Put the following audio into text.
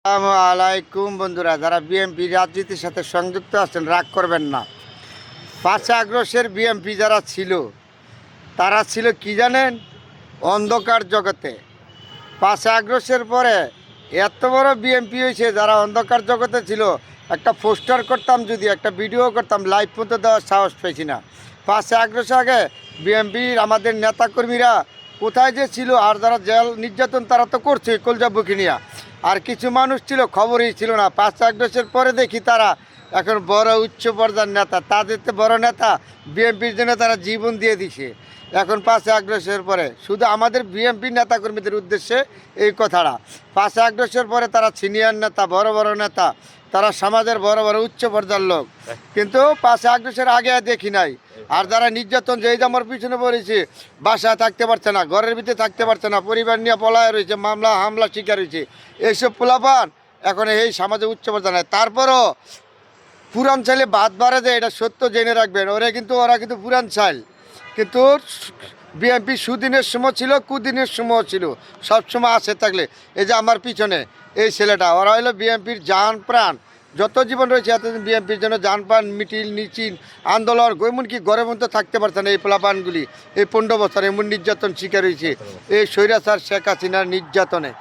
আসসালামু আলাইকুম বন্ধুরা, যারা বিএমপি রাজনীতির সাথে সংযুক্ত আছেন রাগ করবেন না। 5 আগস্টের বিএমপি যারা ছিল তারা ছিল কি জানেন? অন্ধকার জগতে। 5 আগস্টের পরে এত বড় বিএমপি হয়েছে, যারা অন্ধকার জগতে ছিল একটা পোস্টার করতাম, যদি একটা ভিডিও করতাম, লাইভ পর্যন্ত দেওয়ার সাহস পেয়েছি না। 5 আগস্ট আগে বিএমপির আমাদের নেতাকর্মীরা কোথায় যে ছিল, আর যারা জেল নির্যাতন তারা তো করছে কলজা বুকি নিয়ে। আর কিছু মানুষ ছিল খবরই ছিল না। 5 আগস্টের পরে দেখি তারা এখন বড় উচ্চ পর্যায়ের নেতা, তাদের তো বড় নেতা, বিএমপির জন্য তারা জীবন দিয়ে দিছে। এখন 5 আগস্টের পরে শুধু আমাদের বিএমপি নেতাকর্মীদের উদ্দেশ্যে এই কথাটা, 5 আগস্টের পরে তারা সিনিয়র নেতা, বড় বড় নেতা, তারা সমাজের বড় বড় উচ্চ পর্যায়ের লোক, কিন্তু 5 আগস্টের আগে দেখি নাই। আর যারা নির্যাতন, যেই যে আমার পিছনে পড়েছে, বাসায় থাকতে পারছে না, ঘরের ভিতরে থাকতে পারছে না, পরিবার নিয়ে পলায় রয়েছে, মামলা হামলা শিকার হয়েছে, এইসব পোলাপান এখন এই সমাজে উচ্চ পর্যায়ে নেয়। তারপরও পুরান চাইলে বাদ বাড়ে দেয়, এটা সত্য জেনে রাখবেন। ওরা কিন্তু পুরান চাইল, কিন্তু বিএনপি সুদিনের সময় ছিল, কুদিনের সময় ছিল, সবসময় আসে থাকলে। এই যে আমার পিছনে এই ছেলেটা, ওরা হলো বিএনপির জান প্রাণ। যত জীবন রয়েছে এতদিন বিএনপির জন্য জান প্রাণ, মিটিল মিছিল আন্দোলন, এমনকি ঘরের মধ্যে থাকতে পারছে না এই পোলাপানগুলি। এই 15 বছর এমন নির্যাতন শিকার হয়েছে এই স্বৈরাচার শেখ হাসিনার নির্যাতনে।